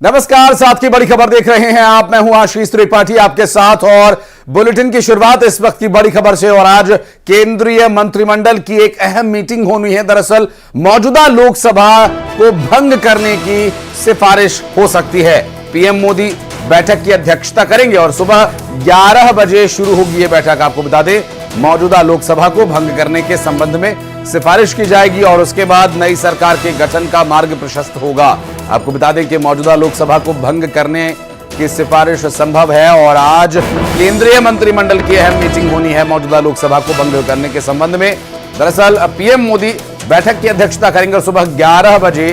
नमस्कार, साथ की बड़ी खबर देख रहे हैं आप। मैं हूं आशीष त्रिपाठी आपके साथ और बुलेटिन की शुरुआत इस वक्त की बड़ी खबर से। और आज केंद्रीय मंत्रिमंडल की एक अहम मीटिंग होनी है। दरअसल मौजूदा लोकसभा को भंग करने की सिफारिश हो सकती है। पीएम मोदी बैठक की अध्यक्षता करेंगे और सुबह 11 बजे शुरू होगी यह बैठक। आपको बता दें, मौजूदा लोकसभा को भंग करने के संबंध में सिफारिश की जाएगी और उसके बाद नई सरकार के गठन का मार्ग प्रशस्त होगा। आपको बता दें कि मौजूदा लोकसभा को भंग करने की सिफारिश संभव है और आज केंद्रीय मंत्रिमंडल की अहम मीटिंग होनी है मौजूदा लोकसभा को भंग करने के संबंध में। दरअसल पीएम मोदी बैठक की अध्यक्षता करेंगे और सुबह 11 बजे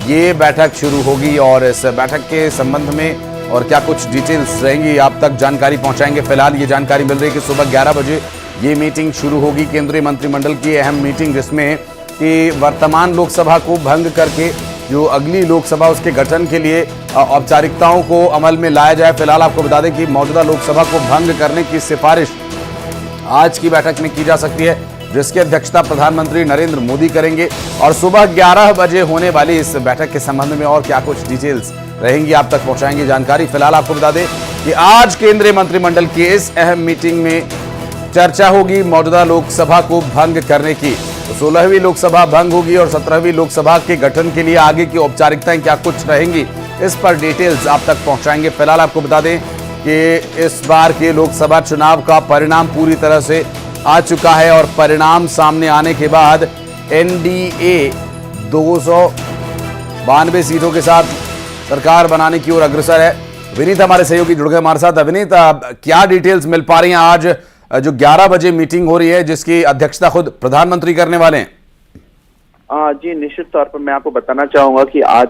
ये बैठक शुरू होगी और इस बैठक के संबंध में और क्या कुछ डिटेल्स रहेंगी आप तक जानकारी पहुंचाएंगे। फिलहाल ये जानकारी मिल रही है कि सुबह 11 बजे ये मीटिंग शुरू होगी, केंद्रीय मंत्रिमंडल की अहम मीटिंग, जिसमें कि वर्तमान लोकसभा को भंग करके जो अगली लोकसभा उसके गठन के लिए औपचारिकताओं को अमल में लाया जाए। फिलहाल आपको बता दें कि मौजूदा लोकसभा को भंग करने की सिफारिश आज की बैठक में की जा सकती है, जिसकी अध्यक्षता प्रधानमंत्री नरेंद्र मोदी करेंगे। और सुबह 11 बजे होने वाली इस बैठक के संबंध में और क्या कुछ डिटेल्स रहेंगी आप तक पहुंचाएंगे जानकारी। फिलहाल आपको बता दें कि आज केंद्रीय मंत्रिमंडल की इस अहम मीटिंग में चर्चा होगी मौजूदा लोकसभा को भंग करने की। तो 16वीं लोकसभा भंग होगी और 17वीं लोकसभा के गठन के लिए आगे की औपचारिकताएं क्या कुछ रहेंगी, इस पर डिटेल्स आप तक पहुंचाएंगे। फिलहाल आपको बता दें कि इस बार के लोकसभा चुनाव का परिणाम पूरी तरह से आ चुका है और परिणाम सामने आने के बाद एनडीए 292 सीटों के साथ सरकार बनाने की ओर अग्रसर है। विनीत हमारे सहयोगी जुड़ गए हमारे साथ। विनीत, क्या डिटेल्स मिल पा रही हैं आज जो 11 बजे मीटिंग हो रही है जिसकी अध्यक्षता खुद प्रधानमंत्री करने वाले हैं? जी, निश्चित तौर पर मैं आपको बताना चाहूंगा कि आज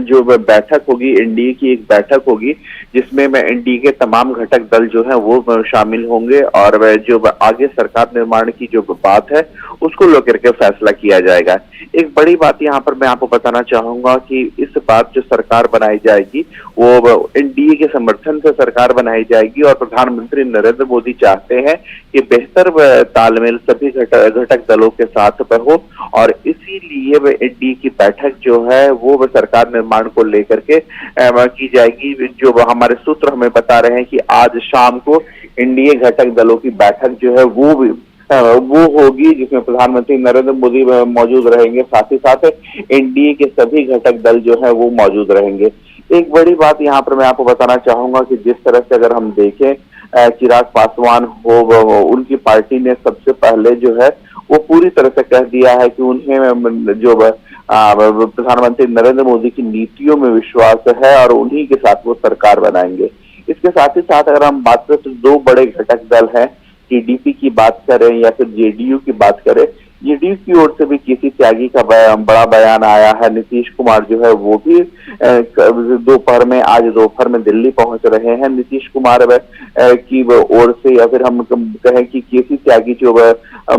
जो बैठक होगी, एनडीए की एक बैठक होगी जिसमें एनडीए के तमाम घटक दल जो है वो शामिल होंगे और जो आगे सरकार निर्माण की जो बात है उसको लेकर के फैसला किया जाएगा। एक बड़ी बात यहाँ पर मैं आपको बताना चाहूंगा कि इस बार जो सरकार बनाई जाएगी वो एनडीए के समर्थन से सरकार बनाई जाएगी और प्रधानमंत्री नरेंद्र मोदी चाहते हैं कि बेहतर तालमेल सभी घटक दलों के साथ हो और इसीलिए एनडीए की बैठक जो है वो सरकार निर्माण को लेकर के की जाएगी। जो हमारे सूत्र हमें बता रहे हैं कि आज शाम को एनडीए घटक दलों की बैठक जो है वो होगी जिसमें प्रधानमंत्री नरेंद्र मोदी मौजूद रहेंगे, साथ ही साथ एनडीए के सभी घटक दल जो है वो मौजूद रहेंगे। एक बड़ी बात यहाँ पर मैं आपको बताना चाहूंगा कि जिस तरह से अगर हम देखें चिराग पासवान हो उनकी पार्टी ने सबसे पहले जो है वो पूरी तरह से कह दिया है कि उन्हें जो प्रधानमंत्री नरेंद्र मोदी की नीतियों में विश्वास है और उन्हीं के साथ वो सरकार बनाएंगे। इसके साथ ही साथ अगर हम बात करें तो दो बड़े घटक दल हैं, टीडीपी की बात करें या फिर जेडीयू की बात करें। जेडीयू की ओर से भी केसी त्यागी का बड़ा बयान आया है। नीतीश कुमार जो है वो भी आज दोपहर में दिल्ली पहुंच रहे हैं। नीतीश कुमार की ओर से या फिर हम कहें कि केसी त्यागी जो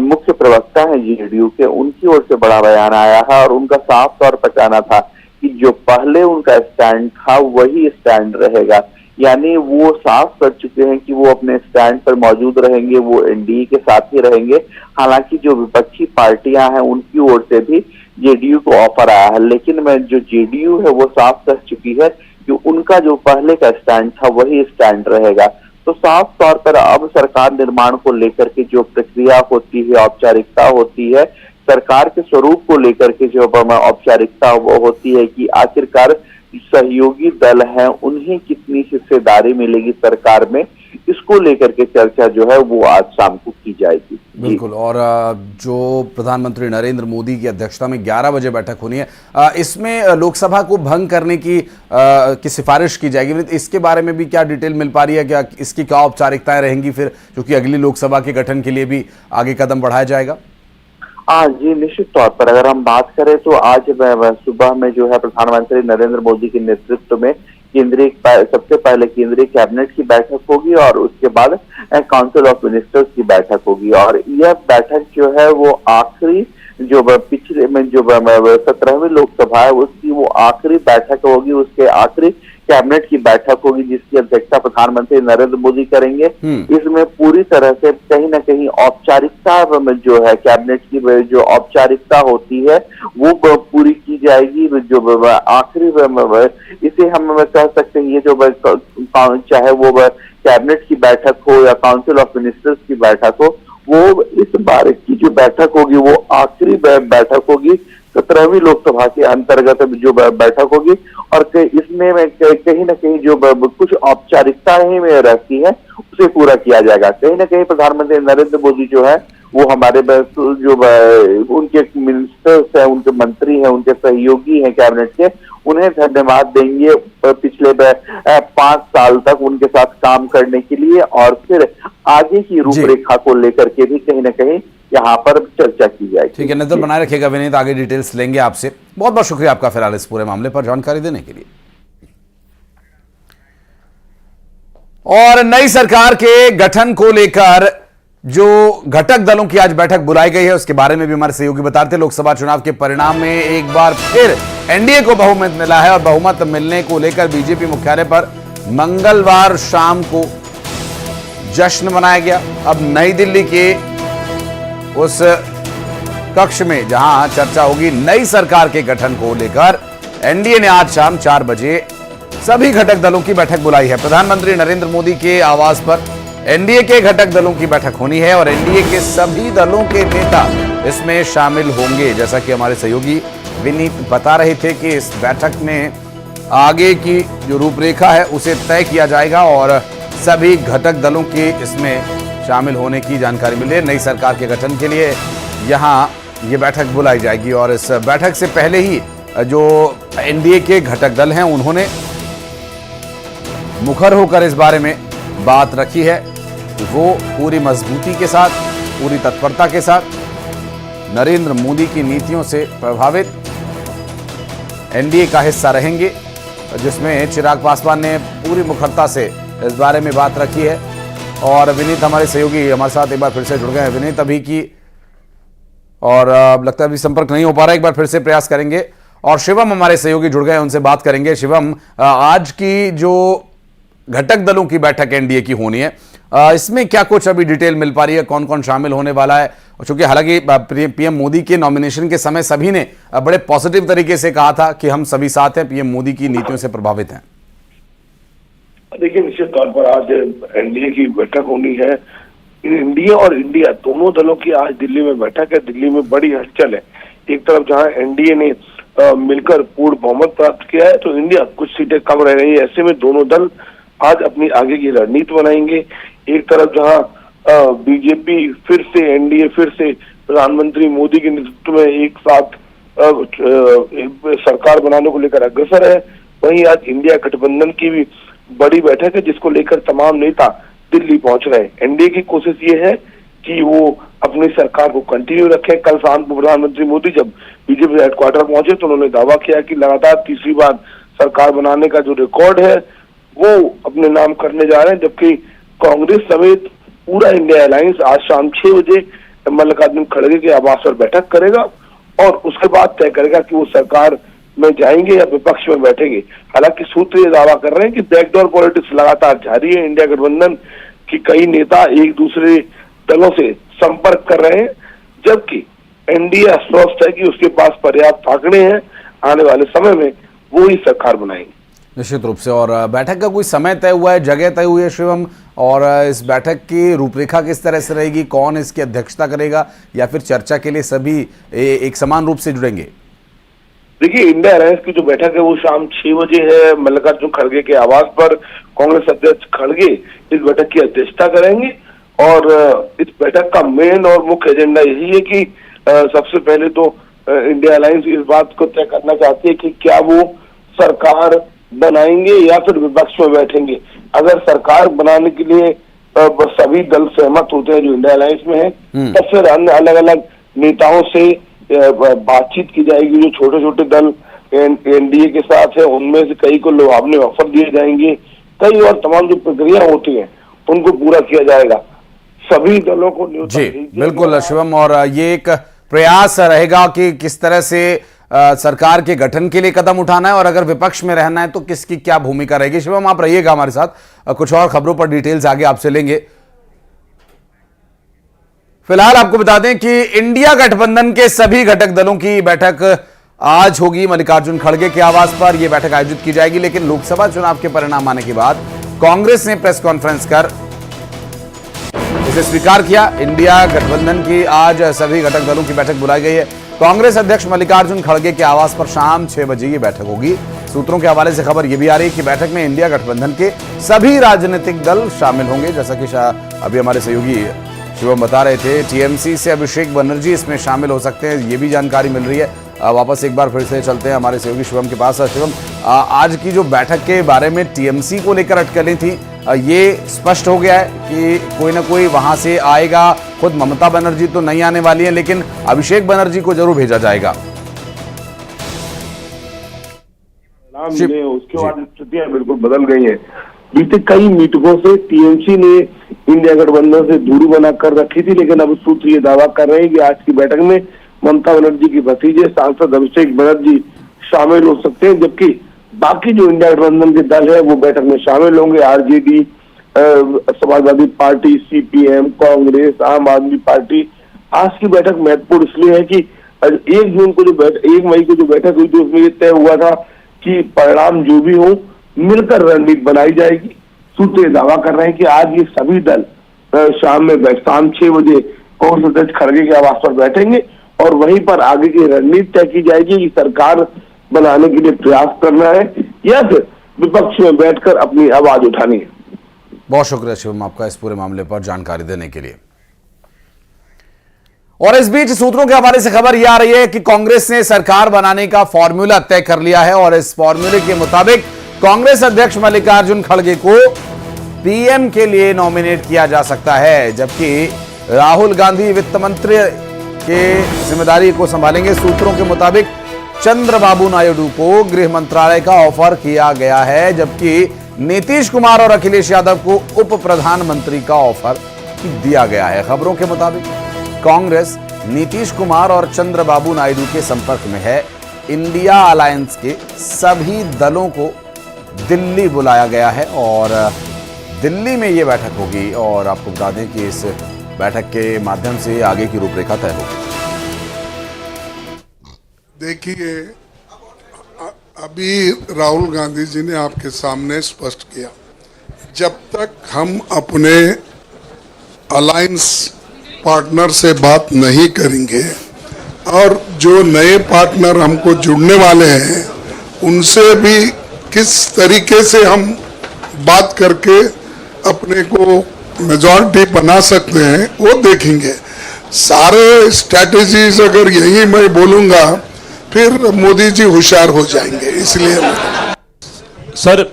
मुख्य प्रवक्ता है जेडीयू के, उनकी ओर से बड़ा बयान आया है और उनका साफ तौर पर कहना था कि जो पहले उनका स्टैंड था वही स्टैंड रहेगा। यानी वो साफ कर चुके हैं कि वो अपने स्टैंड पर मौजूद रहेंगे, वो एनडीए के साथ ही रहेंगे। हालांकि जो विपक्षी पार्टियां हैं उनकी ओर से भी जेडीयू को ऑफर आया है, लेकिन जो जेडीयू है वो साफ कर चुकी है कि उनका जो पहले का स्टैंड था वही स्टैंड रहेगा। तो साफ तौर पर अब सरकार निर्माण को लेकर के जो प्रक्रिया होती है, औपचारिकता होती है, सरकार के स्वरूप को लेकर के जो औपचारिकता वो होती है कि आखिरकार सहयोगी दल हैं उन्हें कितनी हिस्सेदारी मिलेगी सरकार में, इसको लेकर के चर्चा जो है वो आज शाम को की जाएगी। बिल्कुल। और जो प्रधानमंत्री नरेंद्र मोदी की अध्यक्षता में 11 बजे बैठक होनी है, इसमें लोकसभा को भंग करने की सिफारिश की जाएगी। इसके बारे में भी क्या डिटेल मिल पा रही है? क्या इसकी क्या औपचारिकताएं रहेंगी फिर, क्योंकि अगली लोकसभा के गठन के लिए भी आगे कदम बढ़ाया जाएगा? जी, निश्चित तौर पर अगर हम बात करें तो आज सुबह में जो है प्रधानमंत्री नरेंद्र मोदी के नेतृत्व में सबसे पहले केंद्रीय कैबिनेट की बैठक होगी और उसके बाद काउंसिल ऑफ मिनिस्टर्स की बैठक होगी और यह बैठक जो है वो आखिरी जो पिछले में जो 17वीं लोकसभा है उसकी वो आखिरी बैठक होगी, उसके आखिरी कैबिनेट की बैठक होगी जिसकी अध्यक्षता प्रधानमंत्री नरेंद्र मोदी करेंगे। इसमें पूरी तरह से कहीं ना कहीं औपचारिकता जो है कैबिनेट की जो औपचारिकता होती है वो पूरी की जाएगी। जो आखिरी इस इसे हम कह सकते हैं ये जो चाहे वो कैबिनेट की बैठक हो या काउंसिल ऑफ मिनिस्टर्स की बैठक हो, वो इस बार की जो बैठक होगी वो आखिरी बैठक होगी 17वीं लोकसभा के अंतर्गत जो बैठक होगी। और इसमें कहीं ना कहीं जो कुछ औपचारिकताएं में रहती है उसे पूरा किया जाएगा। कहीं ना कहीं प्रधानमंत्री नरेंद्र मोदी जो है वो हमारे जो उनके मिनिस्टर्स हैं, उनके मंत्री हैं, उनके सहयोगी हैं कैबिनेट के, उन्हें धन्यवाद देंगे पिछले 5 साल तक उनके साथ काम करने के लिए, और फिर आगे की रूपरेखा को लेकर के भी कहीं ना कहीं यहाँ पर चर्चा की जाएगी। ठीक है, नजर बनाए रखिएगा विनीत, आगे डिटेल्स लेंगे आपसे। बहुत बहुत शुक्रिया आपका फिलहाल इस पूरे मामले पर जानकारी देने के लिए। और नई सरकार के गठन को लेकर जो घटक दलों की आज बैठक बुलाई गई है उसके बारे में भी हमारे सहयोगी बता रहे थे। लोकसभा चुनाव के परिणाम में एक बार फिर एनडीए को बहुमत मिला है और बहुमत मिलने को लेकर बीजेपी मुख्यालय पर मंगलवार शाम को जश्न मनाया गया। अब नई दिल्ली के उस कक्ष में जहां चर्चा होगी नई सरकार के गठन को लेकर, एनडीए ने आज शाम 4 बजे सभी घटक दलों की बैठक बुलाई है। प्रधानमंत्री नरेंद्र मोदी के आवास पर एनडीए के घटक दलों की बैठक होनी है और एनडीए के सभी दलों के नेता इसमें शामिल होंगे। जैसा कि हमारे सहयोगी विनीत बता रहे थे कि इस बैठक में आगे की जो रूपरेखा है उसे तय किया जाएगा और सभी घटक दलों के इसमें शामिल होने की जानकारी मिली है। नई सरकार के गठन के लिए यहां ये बैठक बुलाई जाएगी और इस बैठक से पहले ही जो एनडीए के घटक दल हैं उन्होंने मुखर होकर इस बारे में बात रखी है कि वो पूरी मजबूती के साथ, पूरी तत्परता के साथ नरेंद्र मोदी की नीतियों से प्रभावित एनडीए का हिस्सा रहेंगे, जिसमें चिराग पासवान ने पूरी मुखरता से इस बारे में बात रखी है। और विनीत हमारे सहयोगी हमारे साथ एक बार फिर से जुड़ गए हैं। विनीत, अभी की और लगता है अभी संपर्क नहीं हो पा रहा है, एक बार फिर से प्रयास करेंगे। और शिवम हमारे सहयोगी जुड़ गए हैं, उनसे बात करेंगे। शिवम, आज की जो घटक दलों की बैठक एनडीए की होनी है, इसमें क्या कुछ अभी डिटेल मिल पा रही है, कौन कौन शामिल होने वाला है? चूंकि हालांकि पीएम मोदी के नॉमिनेशन के समय सभी ने बड़े पॉजिटिव तरीके से कहा था कि हम सभी साथ हैं, पीएम मोदी की नीतियों से प्रभावित हैं। देखिए, निश्चित तौर पर आज एनडीए की बैठक होनी है। इंडिया और इंडिया दोनों दलों की आज दिल्ली में बैठक है। दिल्ली में बड़ी हलचल है। एक तरफ जहां एनडीए ने मिलकर पूर्ण बहुमत प्राप्त किया है तो इंडिया कुछ सीटें कम रह रही है। ऐसे में दोनों दल आज अपनी आगे की रणनीति बनाएंगे। एक तरफ जहां बीजेपी फिर से, एनडीए फिर से प्रधानमंत्री मोदी के नेतृत्व में एक साथ सरकार बनाने को लेकर अग्रसर है, वहीं आज इंडिया गठबंधन की भी बड़ी बैठक है जिसको लेकर तमाम नेता दिल्ली पहुंच रहे हैं। एनडीए की कोशिश ये है कि वो अपनी सरकार को कंटिन्यू रखें। कल शाम को प्रधानमंत्री मोदी जब बीजेपी हेडक्वार्टर पहुंचे तो उन्होंने दावा किया कि लगातार तीसरी बार सरकार बनाने का जो रिकॉर्ड है वो अपने नाम करने जा रहे हैं, जबकि कांग्रेस समेत पूरा इंडिया अलायंस आज शाम 6 बजे मल्लिकार्जुन खड़गे के आवास पर बैठक करेगा और उसके बाद तय करेगा कि वो सरकार में जाएंगे या विपक्ष में बैठेंगे। हालांकि सूत्र ये दावा कर रहे हैं कि बैकडोर पॉलिटिक्स लगातार जारी है। इंडिया गठबंधन की कई नेता एक दूसरे दलों से संपर्क कर रहे हैं, जबकि एनडीए आश्वस्त है कि उसके पास पर्याप्त आंकड़े हैं, आने वाले समय में वो ही सरकार बनाएंगे। निश्चित रूप से। और बैठक का कोई समय तय हुआ है, जगह तय हुई है शिवम? और इस बैठक की रूपरेखा किस तरह से रहेगी, कौन इसकी अध्यक्षता करेगा, या फिर चर्चा के लिए सभी एक समान रूप से जुड़ेंगे? देखिए, इंडिया अलायंस की जो बैठक है वो शाम 6 बजे है मल्लिकार्जुन खड़गे के आवास पर। कांग्रेस अध्यक्ष खड़गे इस बैठक की अध्यक्षता करेंगे और इस बैठक का मेन और मुख्य एजेंडा यही है कि सबसे पहले तो इंडिया अलायंस इस बात को तय करना चाहती है कि क्या वो सरकार बनाएंगे या फिर विपक्ष में बैठेंगे। अगर सरकार बनाने के लिए सभी दल सहमत होते हैं जो इंडिया अलायंस में है, तो फिर अन्य अलग अलग नेताओं से बातचीत की जाएगी। जो छोटे छोटे दल एनडीए के साथ है उनमें से कई को लुभावने ऑफर दिए जाएंगे, कई और तमाम जो प्रक्रिया होती है उनको पूरा किया जाएगा। सभी दलों को जी बिल्कुल शिवम, और ये एक प्रयास रहेगा कि किस तरह से सरकार के गठन के लिए कदम उठाना है और अगर विपक्ष में रहना है तो किसकी क्या भूमिका रहेगी। शिवम, आप रहिएगा हमारे साथ, कुछ और खबरों पर डिटेल्स आगे आपसे लेंगे। फिलहाल आपको बता दें कि इंडिया गठबंधन के सभी घटक दलों की बैठक आज होगी मल्लिकार्जुन खड़गे के आवास पर यह बैठक आयोजित की जाएगी। लेकिन लोकसभा चुनाव के परिणाम आने के बाद कांग्रेस ने प्रेस कॉन्फ्रेंस कर इसे स्वीकार किया। इंडिया गठबंधन की आज सभी घटक दलों की बैठक बुलाई गई है। कांग्रेस अध्यक्ष मल्लिकार्जुन खड़गे के आवास पर शाम 6 बजे ये बैठक होगी। सूत्रों के हवाले से खबर यह भी आ रही है कि बैठक में इंडिया गठबंधन के सभी राजनीतिक दल शामिल होंगे। जैसा कि अभी हमारे सहयोगी शिवम बता रहे थे, टीएमसी से अभिषेक बनर्जी इसमें शामिल हो सकते हैं, ये भी जानकारी मिल रही है। वापस एक बार फिर से चलते हैं हमारे सहयोगी शिवम के पास। शिवम, आज की जो बैठक के बारे में टीएमसी को लेकर अटकलें थी, ये स्पष्ट हो गया है कि कोई ना कोई वहां से आएगा। खुद ममता बनर्जी तो नहीं आने वाली है, लेकिन अभिषेक बनर्जी को जरूर भेजा जाएगा। उसके बाद स्थितियां बिल्कुल बदल गई हैं। बीते कई मीटिंगों से टीएमसी ने इंडिया गठबंधन से दूरी बनाकर रखी थी, लेकिन अब सूत्र ये दावा कर रहे हैं कि आज की बैठक में ममता बनर्जी की भतीजे सांसद अभिषेक बनर्जी शामिल हो सकते हैं, जबकि बाकी जो इंडिया गठबंधन के दल है वो बैठक में शामिल होंगे। RJD, Samajwadi party, CPM, Congress, आम आदमी पार्टी। आज की बैठक महत्वपूर्ण इसलिए है कि 1 मई को जो बैठक हुई थी उसमें ये तय हुआ था कि परिणाम जो भी हो मिलकर रणनीति बनाई जाएगी। सूत्र दावा कर रहे हैं कि आज ये सभी दल शाम 6 बजे कांग्रेस अध्यक्ष खड़गे के आवास पर बैठेंगे और वहीं पर आगे की रणनीति तय की जाएगी कि सरकार बनाने के लिए प्रयास करना है या फिर विपक्ष में बैठकर अपनी आवाज उठानी है। बहुत शुक्रिया शिवम आपका इस पूरे मामले पर जानकारी देने के लिए। और इस बीच सूत्रों के हवाले से खबर यह आ रही है कि कांग्रेस ने सरकार बनाने का फॉर्मूला तय कर लिया है और इस फॉर्मूले के मुताबिक कांग्रेस अध्यक्ष मल्लिकार्जुन खड़गे को पीएम के लिए नॉमिनेट किया जा सकता है, जबकि राहुल गांधी वित्त मंत्री के जिम्मेदारी को संभालेंगे। सूत्रों के मुताबिक चंद्रबाबू नायडू को गृह मंत्रालय का ऑफर किया गया है, जबकि नीतीश कुमार और अखिलेश यादव को उप प्रधानमंत्री का ऑफर दिया गया है। खबरों के मुताबिक कांग्रेस नीतीश कुमार और चंद्रबाबू नायडू के संपर्क में है। इंडिया अलायंस के सभी दलों को दिल्ली बुलाया गया है और दिल्ली में यह बैठक होगी और आपको बता दें कि इस बैठक के माध्यम से आगे की रूपरेखा तय होगी। देखिए, अभी राहुल गांधी जी ने आपके सामने स्पष्ट किया, जब तक हम अपने अलायंस पार्टनर से बात नहीं करेंगे और जो नए पार्टनर हमको जुड़ने वाले हैं उनसे भी किस तरीके से हम बात करके अपने को मेजॉरिटी बना सकते हैं वो देखेंगे। सारे स्ट्रैटेजीज अगर यही मैं बोलूँगा फिर मोदी जी होशियार हो जाएंगे। इसलिए सर,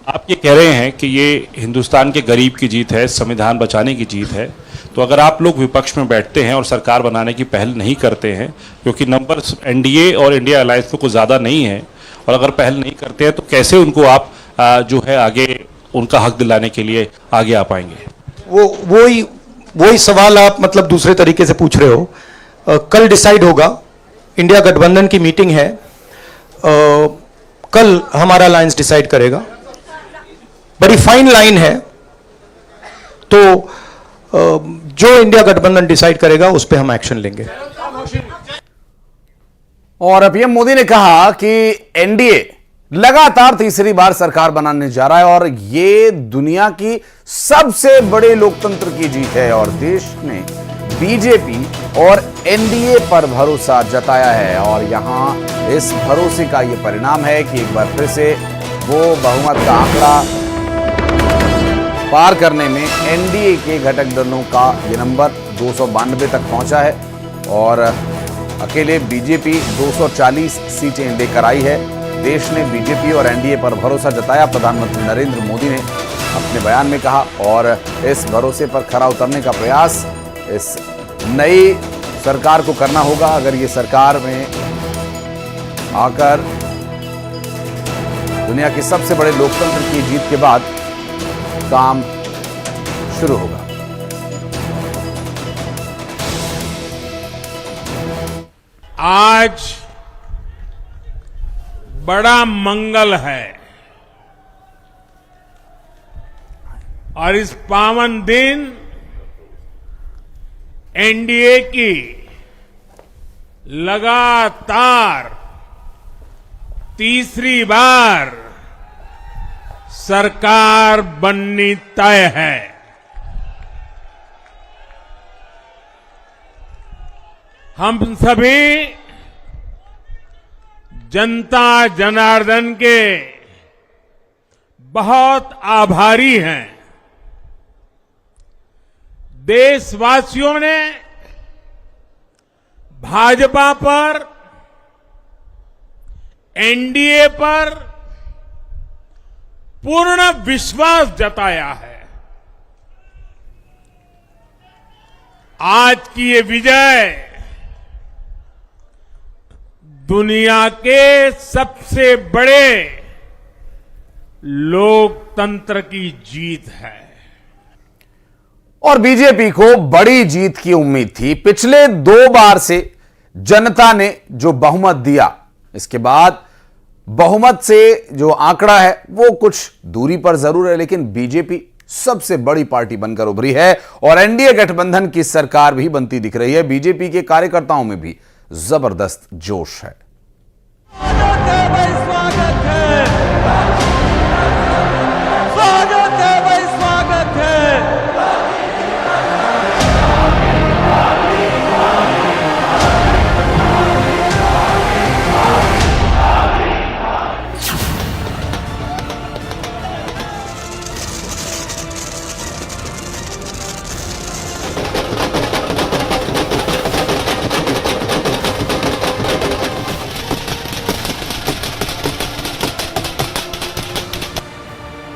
आप ये कह रहे हैं कि ये हिंदुस्तान के गरीब की जीत है, संविधान बचाने की जीत है, तो अगर आप लोग विपक्ष में बैठते हैं और सरकार बनाने की पहल नहीं करते हैं, क्योंकि नंबर एनडीए और इंडिया अलायंस में कुछ ज़्यादा नहीं है, और अगर पहल नहीं करते हैं तो कैसे उनको आप जो है आगे उनका हक दिलाने के लिए आगे आ पाएंगे? वही सवाल आप मतलब दूसरे तरीके से पूछ रहे हो। कल डिसाइड होगा, इंडिया गठबंधन की मीटिंग है, कल हमारा अलायंस डिसाइड करेगा। बड़ी फाइन लाइन है, तो जो इंडिया गठबंधन डिसाइड करेगा उस पर हम एक्शन लेंगे। और पीएम मोदी ने कहा कि एनडीए लगातार तीसरी बार सरकार बनाने जा रहा है और ये दुनिया की सबसे बड़े लोकतंत्र की जीत है और देश ने बीजेपी और एनडीए पर भरोसा जताया है और यहां इस भरोसे का ये परिणाम है कि एक बार फिर से वो बहुमत का आंकड़ा पार करने में एनडीए के घटक दलों का ये नंबर 292 तक पहुंचा है और अकेले बीजेपी 240 सीटें लेकर आई है। देश ने बीजेपी और एनडीए पर भरोसा जताया, प्रधानमंत्री नरेंद्र मोदी ने अपने बयान में कहा, और इस भरोसे पर खरा उतरने का प्रयास इस नई सरकार को करना होगा। अगर ये सरकार में आकर दुनिया के सबसे बड़े लोकतंत्र की जीत के बाद काम शुरू होगा। आज बड़ा मंगल है और इस पावन दिन एनडीए की लगातार तीसरी बार सरकार बननी तय है। हम सभी जनता जनार्दन के बहुत आभारी हैं। देशवासियों ने भाजपा पर, एनडीए पर पूर्ण विश्वास जताया है। आज की ये विजय दुनिया के सबसे बड़े लोकतंत्र की जीत है। और बीजेपी को बड़ी जीत की उम्मीद थी। पिछले 2 बार से जनता ने जो बहुमत दिया, इसके बाद बहुमत से जो आंकड़ा है वो कुछ दूरी पर जरूर है, लेकिन बीजेपी सबसे बड़ी पार्टी बनकर उभरी है और एनडीए गठबंधन की सरकार भी बनती दिख रही है। बीजेपी के कार्यकर्ताओं में भी जबरदस्त जोश है।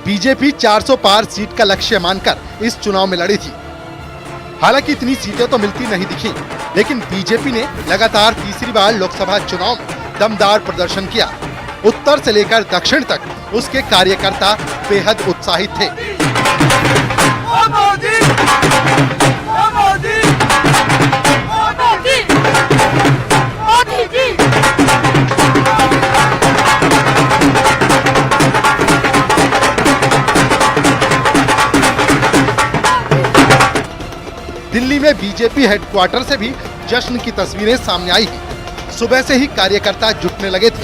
बीजेपी 400 पार सीट का लक्ष्य मानकर इस चुनाव में लड़ी थी। हालांकि इतनी सीटें तो मिलती नहीं दिखी, लेकिन बीजेपी ने लगातार तीसरी बार लोकसभा चुनाव में दमदार प्रदर्शन किया। उत्तर से लेकर दक्षिण तक उसके कार्यकर्ता बेहद उत्साहित थे। दिल्ली में बीजेपी हेडक्वार्टर से भी जश्न की तस्वीरें सामने आई हैं। सुबह से ही कार्यकर्ता जुटने लगे थे।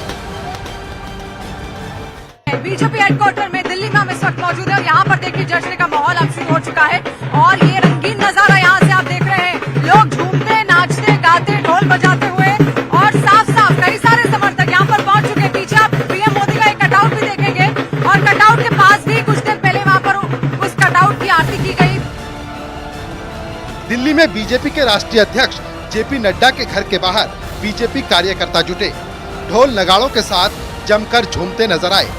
बीजेपी हेडक्वार्टर में दिल्ली में हम इस वक्त मौजूद हैं और यहाँ पर देखिए जश्न का माहौल अब शुरू हो चुका है और ये रंगीन नजारा यहाँ से आप देख रहे हैं। लोग झूमते, नाचते, गाते, ढोल बजाते हुए और साफ साफ कई सारे समर्थक यहाँ पर पहुंच चुके हैं। पीछे आप पीएम मोदी का एक कटआउट भी देखेंगे और कटआउट के पास भी कुछ देर पहले वहाँ पर उस कटआउट की आरती की गई। दिल्ली में बीजेपी के राष्ट्रीय अध्यक्ष जेपी नड्डा के घर के बाहर बीजेपी कार्यकर्ता जुटे, ढोल नगाड़ों के साथ जमकर झूमते नजर आए।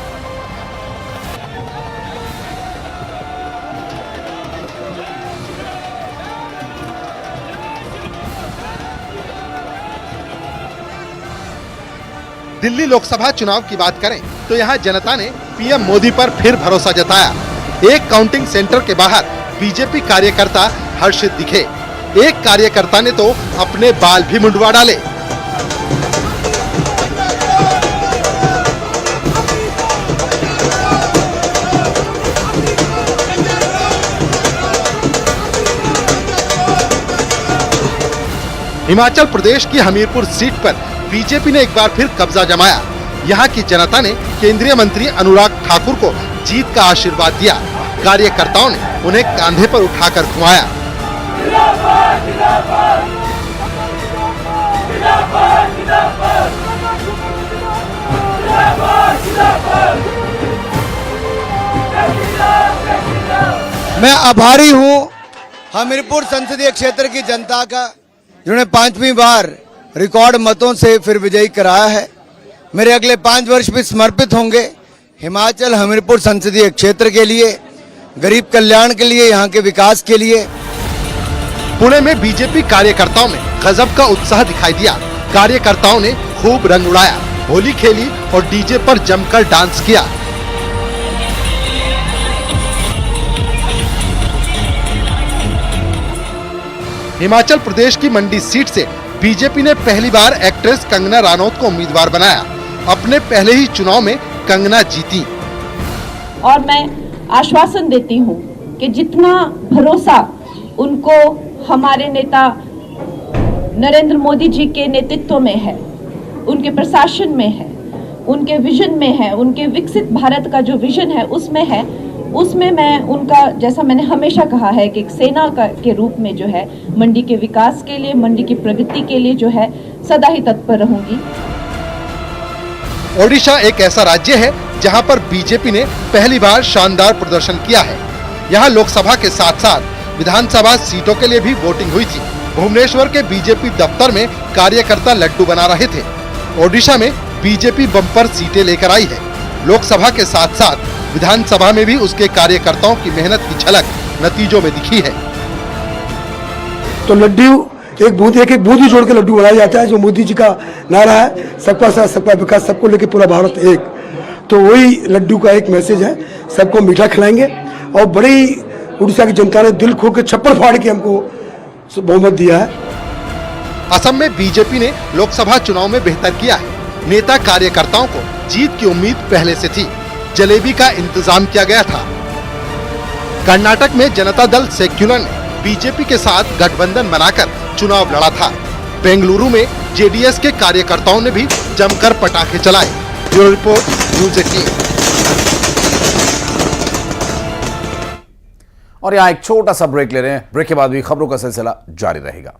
दिल्ली लोकसभा चुनाव की बात करें तो यहां जनता ने पीएम मोदी पर फिर भरोसा जताया। एक काउंटिंग सेंटर के बाहर बीजेपी कार्यकर्ता हर्षित दिखे। एक कार्यकर्ता ने तो अपने बाल भी मुंडवा डाले। हिमाचल प्रदेश की हमीरपुर सीट पर बीजेपी ने एक बार फिर कब्जा जमाया। यहां की जनता ने केंद्रीय मंत्री अनुराग ठाकुर को जीत का आशीर्वाद दिया। कार्यकर्ताओं ने उन्हें कांधे पर उठाकर घुमाया। मैं आभारी हूं हमीरपुर संसदीय क्षेत्र की जनता का, जिन्होंने 5वीं बार रिकॉर्ड मतों से फिर विजयी कराया है। मेरे अगले 5 वर्ष भी समर्पित होंगे हिमाचल हमीरपुर संसदीय क्षेत्र के लिए, गरीब कल्याण के लिए, यहाँ के विकास के लिए। पुणे में बीजेपी कार्यकर्ताओं में गजब का उत्साह दिखाई दिया। कार्यकर्ताओं ने खूब रंग उड़ाया, होली खेली और डीजे पर जमकर डांस किया। हिमाचल प्रदेश की मंडी सीट से बीजेपी ने पहली बार एक्ट्रेस कंगना रनौत को उम्मीदवार बनाया। अपने पहले ही चुनाव में कंगना जीती। और मैं आश्वासन देती हूं कि जितना भरोसा उनको हमारे नेता नरेंद्र मोदी जी के नेतृत्व में है, उनके प्रशासन में है, उनके विजन में है, उनके विकसित भारत का जो विजन है उसमें है, उसमें मैं उनका, जैसा मैंने हमेशा कहा है कि एक सेना के रूप में जो है मंडी के विकास के लिए, मंडी की प्रगति के लिए जो है सदा ही तत्पर रहूंगी। ओडिशा एक ऐसा राज्य है जहां पर बीजेपी ने पहली बार शानदार प्रदर्शन किया है। यहां लोकसभा के साथ साथ विधानसभा सीटों के लिए भी वोटिंग हुई थी। भुवनेश्वर के बीजेपी दफ्तर में कार्यकर्ता लड्डू बना रहे थे। ओडिशा में बीजेपी बम्पर सीटें लेकर आई है। लोकसभा के साथ साथ विधानसभा में भी उसके कार्यकर्ताओं की मेहनत की झलक नतीजों में दिखी है। तो लड्डू एक बूंद ही जोड़ के लड्डू बनाया जाता है, जो मोदी जी का नारा है, सबका साथ सबका विकास, सबको लेके पूरा भारत एक। तो वही लड्डू का एक मैसेज है, सबको मीठा खिलाएंगे। और बड़ी उड़ीसा की जनता ने दिल खो के छप्पर फाड़ के हमको बहुमत दिया है। असम में बीजेपी ने लोकसभा चुनाव में बेहतर किया है। नेता कार्यकर्ताओं को जीत की उम्मीद पहले से थी। जलेबी का इंतजाम किया गया था। कर्नाटक में जनता दल सेक्युलर ने बीजेपी के साथ गठबंधन बनाकर चुनाव लड़ा था। बेंगलुरु में जेडीएस के कार्यकर्ताओं ने भी जमकर पटाखे चलाए। Bureau report, news 18। और यहाँ एक छोटा सा ब्रेक ले रहे हैं। ब्रेक के बाद भी खबरों का सिलसिला जारी रहेगा।